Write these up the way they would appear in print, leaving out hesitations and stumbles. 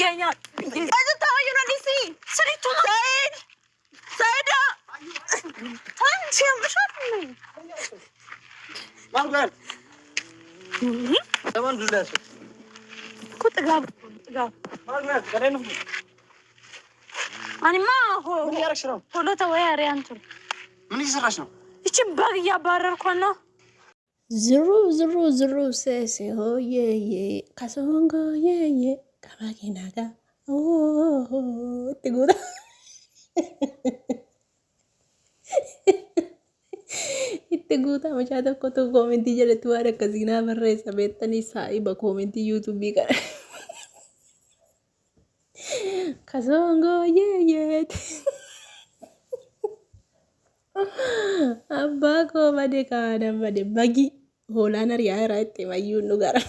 Kenya. Aja tahu you nanti sih. Sedih tuh. Said. Tan siapa siapa nih? Manggan. Teman sudah. Kau tegap. Manggan, keren. Ani mah ho. Ini arak seram. Kalau tahu ya Ariantur. Ini serasno. Ichi bagi ya barar kono. Zuru sese ho ye kasongo ye kabaginaga oh teguda teguda machado ko to commenti jale tu ara kazina barre sabetani saiba commenti youtube ka kasongo ye abba ko bade kana bade bagi holaan Ariyee irratti Ayuu nu gara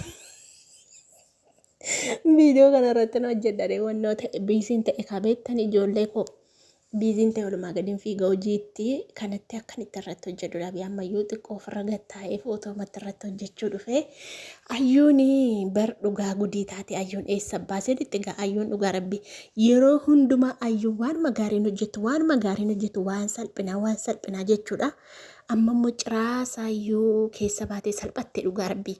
video kana irratti hojjedhare wannoo ta'e biisiin ta'e kabeettan ijoollee koo biisiin ta'e walumaa gadiin fiigaa hojiitti kanatti akkanitti irratti hojjedhudha biyya Ayuu xiqqoo ofirra gattaa'ee footoomaatti irratti hojjechuu dhufe Ayuun bar dhugaa gudii taate Ayuun eessa baasee xixiqqaa Ayuun dhugaa rabbi yeroo hundumaa Ayuu waan magaariin hojjetu waan salphinaa jechuudha. Amma muciraasa Ayuu keessa baatee salphatte dhugaa rabbi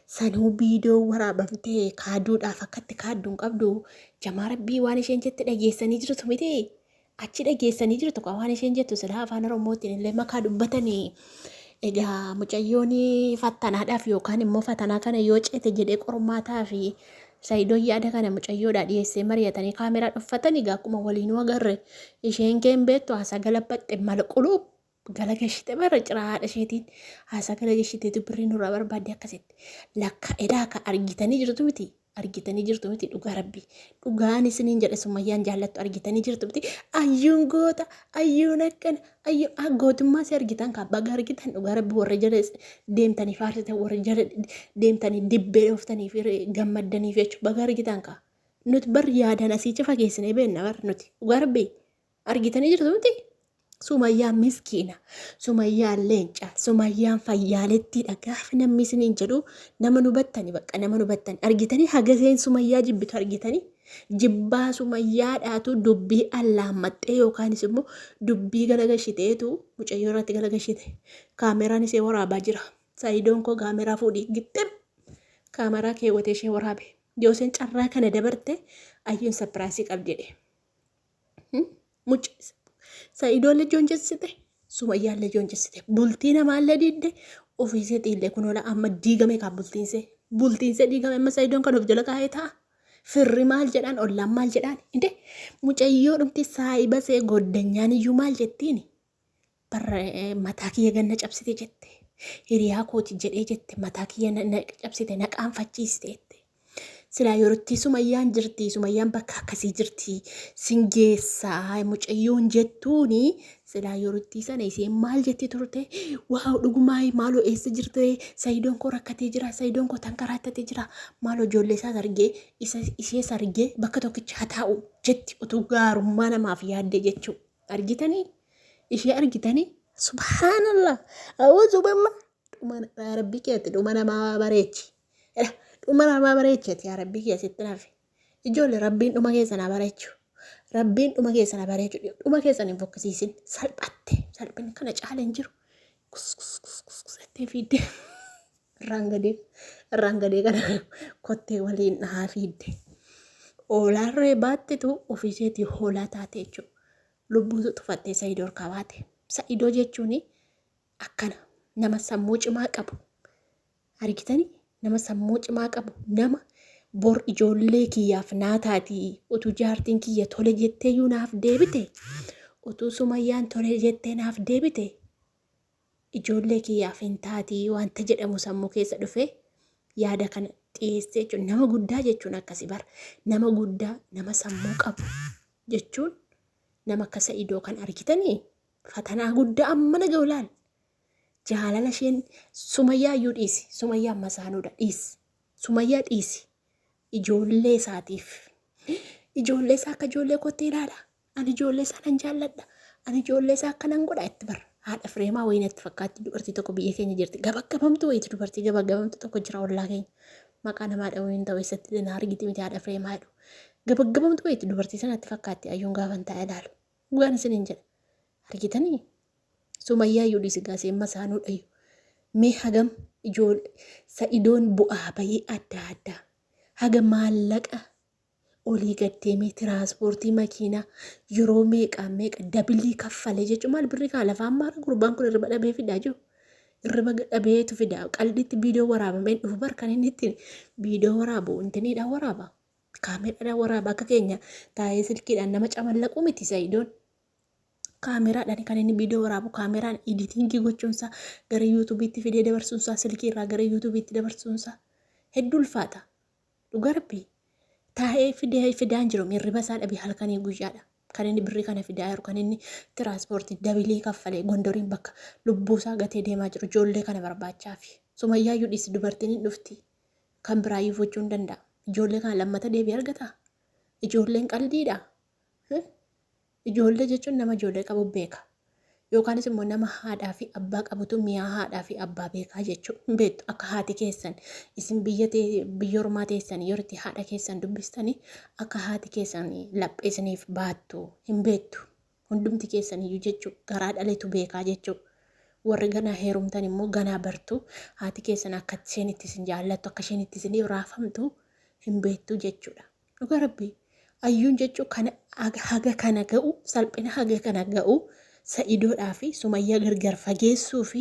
sanuu viidiyoo waraabamtee kaaduudhaaf akkatti kaadduun qabdu jamaa rabbii waan isheen jette dhageessanii jirtu miti achi dhageessanii jirtu waan isheen jettu sila afaan oromootiin illee makaa dubbatanii egaa mucayyoon fattanaadhaaf yookaan immoo fatanaa kana yoo ceete jedhee qormaataa fi Sayidoon yaada kana mucayyoodhaa dhiyeessee mari'atanii kaameraa dhuffatanii egaa akkuma waliinuu agarre isheen keen beektu haasa galabbatte malquluu galagashite bara ciraadha isheetiin haasa galagashiteetu birrii nurraa barbaadde akkasitti lakka edaa ka argitanii jirtu miti dhugaa rabbi dhugaan isiniin jedhe Sumayyaan jaallattu argitanii jirtu miti Ayyuun goota Ayyuun akkana Ayyuu gootummaa si argitan ka baga argitan dhugaa rabbi warra jala deemtanii faarsitan warra jala deemtanii dibbee dhooftanii fi gammaddaniif jechuudha baga argitan ka nuti bar yaadan asii cifa keessanee beenna bar nuti dhugaa rabbi argitanii jirtu miti. Sumayyaan miskiina, Sumayyaan leenca, Sumayyaan fayyaalettidha gaafa namni isiniin jedhu nama nu battani argitanii hagaseen Sumayyaa jibbitu argitanii jibbaa Sumayyaadhaatu dubbii allaammaxxee yookaanis immoo dubbii galagashiteetu mucayyoo irratti galagashite kaameraan ishee waraabaa jira Sayidoon koo kaameraa fuudhii gixxim kaameraa keewwatee ishee waraabe yoo isheen carraa kana dabarte Ayyuun sapiraasii qabdi jedhe Sayidoon lejoon jessite Sumayyaan lejoon jessite bultii namaallee diidde ofiisee xiillee kunola amma diigame kaa bultiinse diigame amma Sayidoon kan of jala kaa'ee ta'a firri maal jedhaan ollaan maal jedhaan inde mucayyoo dhumti saayibasee goddanyaan iyyuu maal jettiin barra mataa kiyya ganna cabsite jette hiriyaa kooti jedhee jette mataa kiyya na cabsite na qaanfachiiste jette silaa yerootti Sumayyaan jirti Sumayyaan bakka akkasii jirti singeessaa mucayyoon jettuuni silaa yerootti sana isheen maal jetti turte waaw dhugumaa maaloo eessa jirte Sayidoon koo rakkatee jira Sayidoon koo tankaraattatee jira maaloo ijoollee isaa sargee ishee sargee bakka tokkicha taa'u jetti utuu gaarummaa namaaf yaadde jechuu argitanii ishee argitanii subhaanallah awwazu bamma dhuma rabbi keetti dhuma namaa bareechi dhuma namaa bareechati yaa rabbii keessatti nafe ijoollee rabbiin dhuma keessa na bareechu dhuma keessan hin fokkisiisin salphinni kana caala hin jiru kusettee fiidde irraan gadee kana kottee waliin dhahaa fiidde oolaarree baattetu ofiiseetii hoolaa taate jechuudha lubbuutu tufattee Sayidoo kabaate Sayidoo jechuun akkana nama sammuu cimaa qabu argitanii nama sammuu cimaa qabu nama bor ijoollee kiyyaaf naataati utuu jaartiin kiyya tole jettee yuu naaf deebite utuu Sumayyaan tole jettee naaf deebite ijoollee kiyyaaf hin taati wanta jedhamu sammuu keessa dhufe yaada kana dhiyeessee jechuun nama guddaa jechuun akkasi bara nama guddaa nama sammuu qabu jechuun nama akka Sayidoo kan argitanii fatanaa guddaa amma naga olaal jaalala isheen Sumayyaa iyyuu dhiisi Sumayyaan masaanuudha dhiisi Sumayyaa dhiisi ijoollee isaatiif ijoollee isaa akka ijoollee kottee ilaala ani ijoollee isaa nan jaalladha ani ijoollee isaa akka nan godha itti bara haadha fireemaa wayina itti fakkaatti dubartii tokko biyya keenya jirti gabaggabamtu wayiiti dubartii gabaggabamtu tokko jira ollaa keenya maqaa namaa dhawuu hin ta'u eessatti na argiti miti haadha fireemaa jedhu Gabagabamtu wayiiti dubartii sanatti fakkaatti Ayyuun gaafan taa'ee ilaalu. Dhugaan isiniin jedha. Argitanii Sumayyaa iyyuu dhiisigaa seemma isaanuu dhayyu. Mee hagam ijoollee Sa'idoon bu'aa bayii adda addaa haga maallaqa olii gaddeemee tiraanspoortii makiinaa yeroo meeqa dabilii kaffalee jechuun maal birri kaa lafaan maara gurbaan kun irriba dhabee fidaa jiru. Irriba dhabeetu fidaa qalbiitti viidiyoo waraabamee dhufu barkan inni ittiin viidiyoo waraabu intiniidhaan waraaba. Kaameeraadhaan waraaba akka keenya taa'ee silkiidhaan nama camallaquu miti Sa'idoon. Kaameraadhaan kan inni viidiyoo waraabu kaameraan editingii gochuunsaa gara yuutuubiitti fidee dabarsuunsaa silkii irraa gara yuutuubiitti dabarsuunsaa hedduu ulfaata. Dhugaa rabbii taa'ee fidaan jiru hirriba isaa dhabee halkanii guyyaadha. Kan inni birrii kana fidaa jiru kan inni tiraanspoortii dabilii kaffalee gondoriin bakka lubbuusaa gatee deemaa jiru ijoollee kana barbaachaafi. Sumayyaa iyyuu dhiisi dubartiin hin dhufti kan biraayyuu gochuu hin danda'a. Ijoollee kana lammata deebii argata. Ijoolleen qalbiidha. Ijoollee jechuun nama ijoollee qabu beeka. Yookaanis immoo nama haadhaa fi abbaa qabutu mi'aa haadhaa fi abbaa beekaa jechuudha. Hin beektu akka haati keessan isin biyya ormaa teessan yoo itti haadha keessan dubbistanii akka haati keessan lapheesaniif baattu hin beektu. Hundumti keessan iyyuu jechuudha garaa dhaleetu beekaa jechuudha. Warri ganaa heerumtan immoo ganaa bartu haati keessan akka isheen itti isin jaallattu akka isheen itti isin raafamtu hin beektu jechuudha. Dhugaa rabbii Ayyuun jechuun kana haga kana ga'u salphina haga kana ga'u Sa'idoodhaa fi Sumayyaa gargar fageessuu fi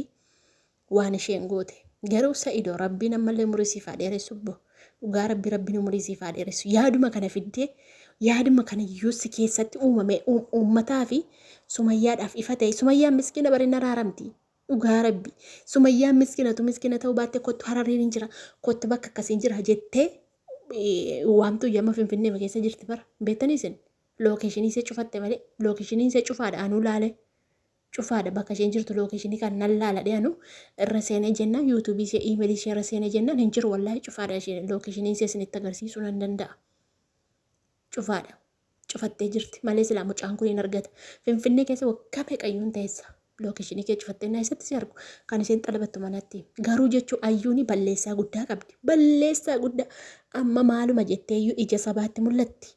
waan isheen goote. Garuu Sa'idoo rabbiin ammallee umurii siif haa dheeressu obbo. Dhugaa rabbiin umurii siif haa dheeressu. Yaaduma kana fiddee yaaduma kana iyyuu si keessatti uumame uummataa fi Sumayyaadhaaf ifa ta'e. Sumayyaan miskiina bareedina raaramti. Dhugaa rabbi Sumayyaan miskiina ta'uu baattee kottu hararriin hin jira kottu bakka akkasiin jira jettee waamtuu yamma Finfinnee keessa jirti bara beektanii isin lookeeshinii ishee cufatte malee lookeeshinii ishee cufaadha anuu laale cufaadha bakka isheen jirtu lookeeshinii kan nan laala dheenu irra seenee jennaan yuutuubii ishee iimeelii ishee irra seenee jennaan hin jiru wallaahi cufaadha ishee lookeeshinii ishee isinitti agarsiisuu nan danda'a. Cufaadha cufattee jirti malee silaa mucaan kun hin argata Finfinnee keessa waggaa meeqayyuun teessa. Lookeeshinii kee cufattee naa isatti si argu kan isheen xalabattu manatti garuu jechuun Ayyuuni balleessaa guddaa qabdi balleessaa guddaa amma maaluma jetteeyyuu ija sabaatti mul'atti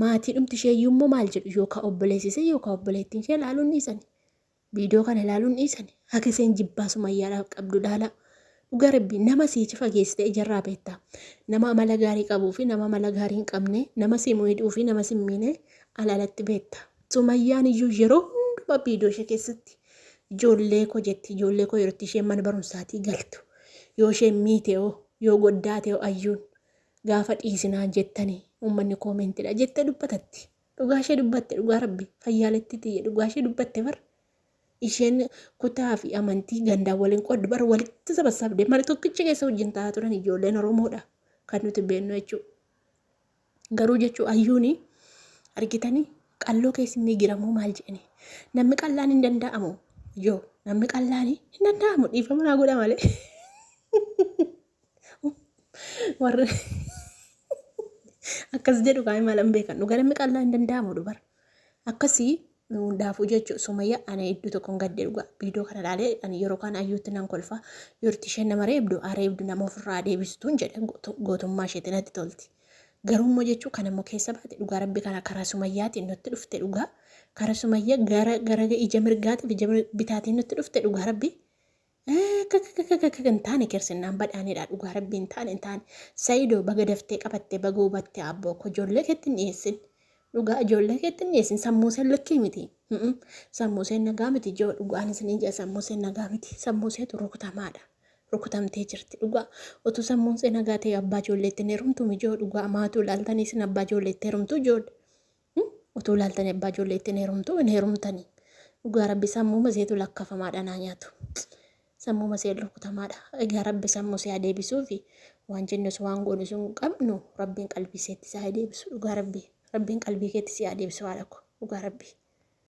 maatii dhumti isheeyyuu immoo maal jedhu yookaan obboleessise yookaan obboleettiin ishee ilaaluun dhiisani viidiyoo kana ilaaluun dhiisani akka isheen jibbaa Sumayyaadhaaf qabdu dhaala dhugaa rabbii nama siichi fageessite ijarraa beektaa nama amala gaarii qabuu fi nama amala gaarii hin qabne nama si miidhuu fi nama si miine alaalatti beektaa Sumayyaan iyyuu yeroo hundumaa viidiyoo ishee keessatti. Ijoollee koo jetti ijoollee koo yeroo isheen mana barumsaatii galtu yoo isheen miite yoo goddaate Ayyuun gaafa dhiisinaan jettanii uummanni koomentiidha jettee dubbatatti dhugaa ishee dubbatte dhugaa rabbi fayyaaletti tiyye dhugaa ishee dubbatte bara isheen kutaa fi amantii gandaan waliin qoddu bara walitti sabasabde mana tokkicha keessa wajjin taa'aa turan ijoolleen Oromoodha kan nuti beeknu jechuudha. Garuu jechuun Ayyuuni argitanii qalloo keessi miigiramuu maal jedhani namni qallaan hin danda'amu. Yoo namni qallaanii hin danda'amu dhiifama naa godha malee warra akkas jedhu kaa'ee maal hin beekan dhugaa namni qallaan hin danda'amu dubara akkasii hundaafuu jechuudha Sumayyaa ana iddoo tokkoon gaddee dhugaa viidiyoo kana ilaalee ani yeroo kaan Ayyuutti nan kolfaa yoo isheen nama reebdu nama ofirraa deebistuun jedhe gootummaa isheetti natti tolti. Garuu immoo jechuun kan immoo keessa baate dhugaa rabbi kana karaa Sumayyaatiin nutti dhufte dhugaa karaa Sumayyaa gara ija mirgaatiif ija bitaatiin nutti dhufte dhugaa rabbi hin taane kersinnaan badhaanidha dhugaa rabbi hin taane Sa'idoo baga daftee qabattee baga hubattee abboo ko ijoollee keetti hin dhiyeessin dhugaa ijoollee keetti hin dhiyeessin sammuu isheen lakkii miti sammuu isheen nagaa miti ijoo dhugaan isin ija sammuu isheen nagaa miti sammuu isheetu rukutamaadha. Rukutamtee jirti dhugaa utuu sammuun ishee nagaa ta'e abbaa ijoolleetti hin heerumtu mijoo dhugaa maatuu ilaaltanii isin abbaa ijoolleetti heerumtu ijoollee utuu ilaaltanii abbaa ijoolleetti hin heerumtanii dhugaa rabbi sammuu maseetu lakkafamaadha naa nyaatu sammuu masee rukutamaadha egaa rabbi sammuu ishee adeebisuu fi waan jennus waan goonu sun qabnu rabbiin qalbii isheetti isaa adeebisu dhugaa rabbiin qalbii keetti si adeebisu haadha ko dhugaa rabbi